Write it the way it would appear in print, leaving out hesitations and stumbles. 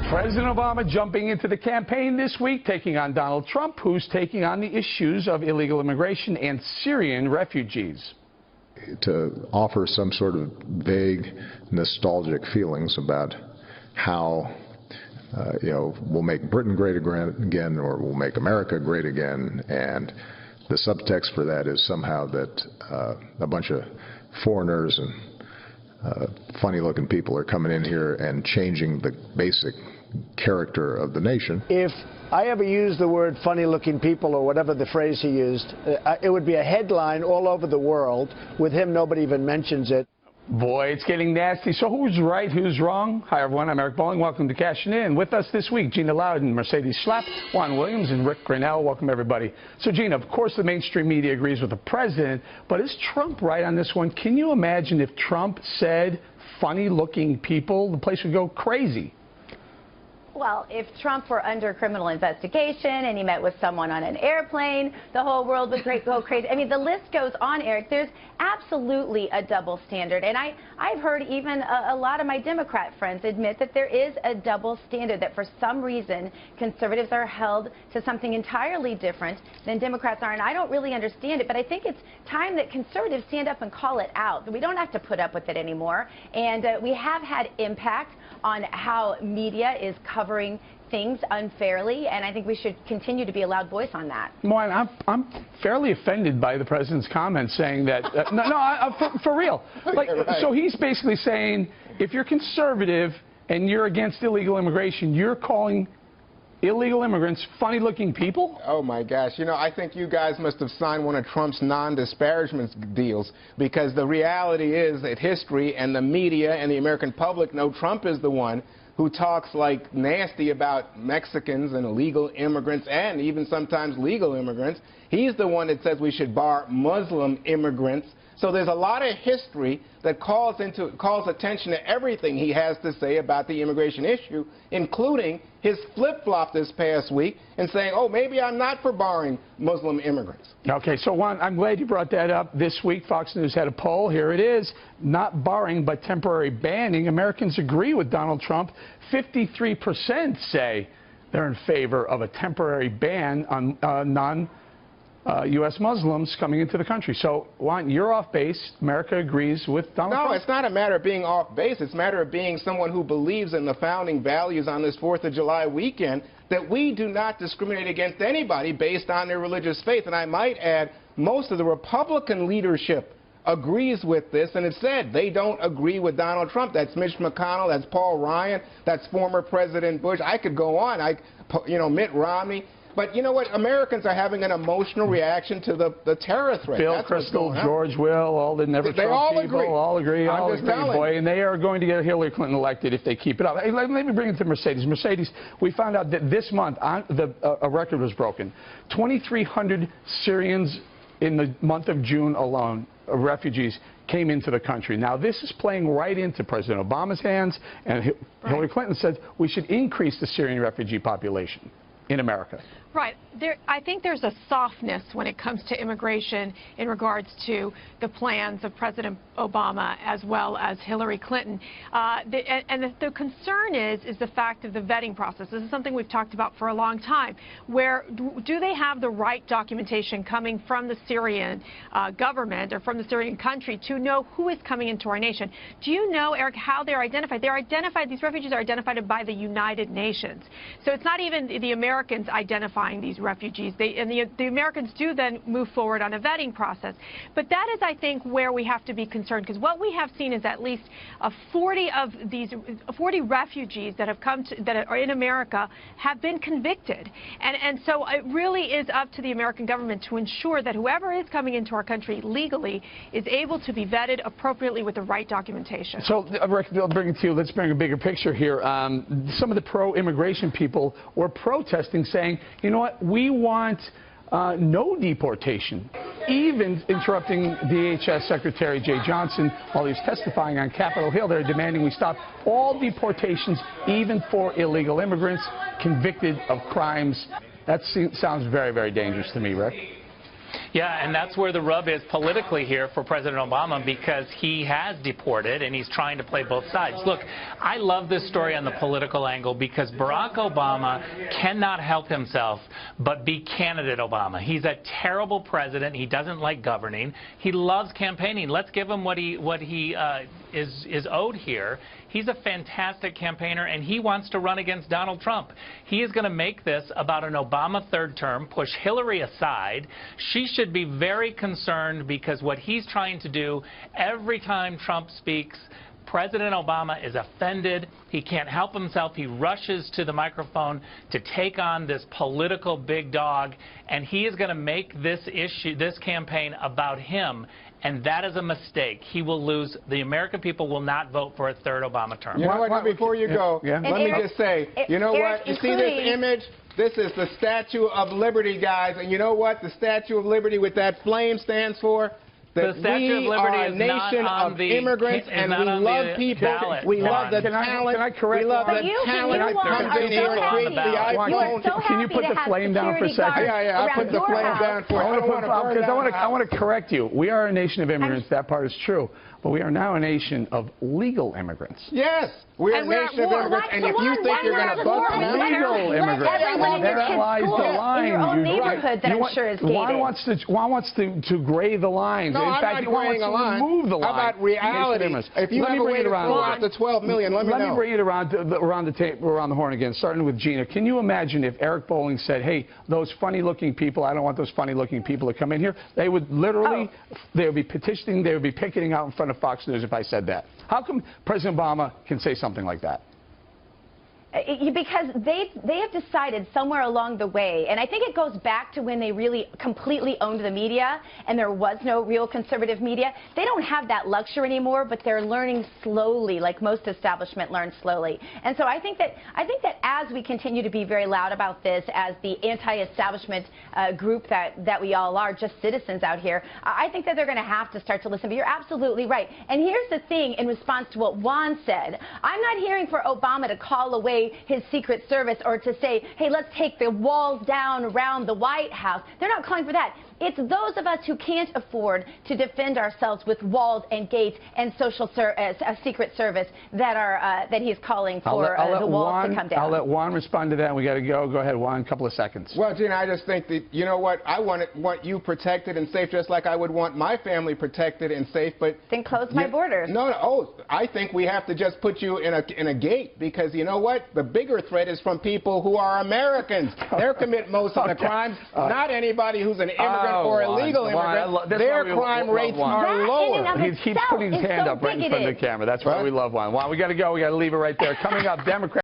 President Obama jumping into the campaign this week, taking on Donald Trump, who's taking on the issues of illegal immigration and Syrian refugees. To offer some sort of vague, nostalgic feelings about how, we'll make Britain great again, or we'll make America great again, and the subtext for that is somehow that a bunch of foreigners and funny-looking people are coming in here and changing the basic character of the nation. If I ever used the word funny-looking people or whatever the phrase he used, it would be a headline all over the world. With him, nobody even mentions it. Boy, it's getting nasty. So who's right, who's wrong? Hi, everyone. I'm Eric Bowling. Welcome to Cashing In. With us this week, Gina Loudon, Mercedes Schlapp, Juan Williams, and Rick Grinnell. Welcome, everybody. So, Gina, of course, the mainstream media agrees with the president, but is Trump right on this one? Can you imagine if Trump said funny-looking people? The place would go crazy. Well, if Trump were under criminal investigation and he met with someone on an airplane, the whole world would go crazy. I mean, the list goes on, Eric. There's absolutely a double standard. And I've heard even a lot of my Democrat friends admit that there is a double standard, that for some reason conservatives are held to something entirely different than Democrats are. And I don't really understand it, but I think it's time that conservatives stand up and call it out. We don't have to put up with it anymore. And we have had impact on how media is covering things unfairly, and I think we should continue to be a loud voice on that. Well, I'm fairly offended by the president's comments saying that, for real. Like, right. So he's basically saying, if you're conservative and you're against illegal immigration, you're calling illegal immigrants funny-looking people? Oh, my gosh. You know, I think you guys must have signed one of Trump's non-disparagement deals, because the reality is that history and the media and the American public know Trump is the one who talks like nasty about Mexicans and illegal immigrants and even sometimes legal immigrants. He's the one that says we should bar Muslim immigrants. So there's a lot of history that calls attention to everything he has to say about the immigration issue, including his flip-flop this past week and saying, oh, maybe I'm not for barring Muslim immigrants. Okay, so Juan, I'm glad you brought that up. This week, Fox News had a poll. Here it is. Not barring, but temporary banning. Americans agree with Donald Trump. 53% say they're in favor of a temporary ban on U.S. Muslims coming into the country. So, Juan, you're off base. America agrees with Donald Trump? No, it's not a matter of being off base. It's a matter of being someone who believes in the founding values on this 4th of July weekend, that we do not discriminate against anybody based on their religious faith. And I might add, most of the Republican leadership agrees with this, and it said they don't agree with Donald Trump. That's Mitch McConnell, that's Paul Ryan, that's former President Bush. I could go on. Mitt Romney. But you know what? Americans are having an emotional reaction to the terror threat. Bill Kristol, George Will, all the never Trump people, all agree, boy, and they are going to get Hillary Clinton elected if they keep it up. Hey, let me bring it to Mercedes. Mercedes, we found out that this month a record was broken. 2,300 Syrians in the month of June alone, refugees, came into the country. Now, this is playing right into President Obama's hands, and Hillary Clinton said we should increase the Syrian refugee population in America. Right. I think there's a softness when it comes to immigration in regards to the plans of President Obama as well as Hillary Clinton. The concern is the fact of the vetting process. This is something we've talked about for a long time, where do they have the right documentation coming from the Syrian government or from the Syrian country to know who is coming into our nation? Do you know, Eric, how they're identified? They're identified, these refugees are identified by the United Nations. So it's not even the Americans identifying these refugees. The Americans do then move forward on a vetting process. But that is, I think, where we have to be concerned, because what we have seen is at least 40 refugees that have come that are in America have been convicted. And so it really is up to the American government to ensure that whoever is coming into our country legally is able to be vetted appropriately with the right documentation. So, Rick, I'll bring it to you. Let's bring a bigger picture here. Some of the pro-immigration people were protesting, saying, you know what, we want no deportation, even interrupting DHS Secretary Jay Johnson while he's testifying on Capitol Hill. They're demanding we stop all deportations, even for illegal immigrants convicted of crimes. That sounds very, very dangerous to me, Rick. Yeah, and that's where the rub is politically here for President Obama, because he has deported and he's trying to play both sides. Look, I love this story on the political angle because Barack Obama cannot help himself but be candidate Obama. He's a terrible president. He doesn't like governing. He loves campaigning. Let's give him what he is owed here. He's a fantastic campaigner, and he wants to run against Donald Trump. He is going to make this about an Obama third term, push Hillary aside. She should be very concerned because what he's trying to do every time Trump speaks, President Obama is offended. He can't help himself. He rushes to the microphone to take on this political big dog, and he is going to make this issue, this campaign about him. And that is a mistake. He will lose. The American people will not vote for a third Obama term. You know what? Before you go, let me just say, you know what? You see this image? This is the Statue of Liberty, guys. And you know what the Statue of Liberty with that flame stands for? That the Statue of Liberty are a nation of immigrants, and we love people. We love the talent. Can I correct? We love the talent that comes in here and creates the iPhone. Can you put the flame down for a second? Yeah, I put the flame down for you. I want to correct you. We are a nation of immigrants. That part is true. But we are now a nation of legal immigrants. Yes, we're a nation of immigrants, and if you think you're going to bust legal immigrants, that lies the line. In your own neighborhood that I'm sure is gated. Juan wants to gray the lines. No, in fact, he wants to remove the line. How about reality? If you have a way to pull out the 12 million, let me know. Let me bring it around the horn again, starting with Gina. Can you imagine if Eric Bolling said, hey, those funny-looking people, I don't want those funny-looking people to come in here? They would literally, they would be petitioning, they would be picketing out in front of Fox News if I said that. How come President Obama can say something like that? Because they have decided somewhere along the way, and I think it goes back to when they really completely owned the media and there was no real conservative media. They don't have that luxury anymore, but they're learning slowly, like most establishment learns slowly. And so I think that as we continue to be very loud about this, as the anti-establishment group that we all are, just citizens out here, I think that they're going to have to start to listen. But you're absolutely right. And here's the thing in response to what Juan said. I'm not hearing for Obama to call away his Secret Service or to say, hey, let's take the walls down around the White House. They're not calling for that. It's those of us who can't afford to defend ourselves with walls and gates and Secret Service that he's calling for the walls to come down. I'll let Juan respond to that. We got to go. Go ahead, Juan. A couple of seconds. Well, Gina, I just think that, you know what, I want you protected and safe just like I would want my family protected and safe. But then close my borders. No. Oh, I think we have to just put you in a gate because you know what? The bigger threat is from people who are Americans. They commit most of the crimes, not anybody who's an immigrant or illegal immigrant. Their crime rates are lower. He keeps putting his hand up right in front of the camera. That's why we love Juan. Juan, we got to go. We got to leave it right there. Coming up, Democrats.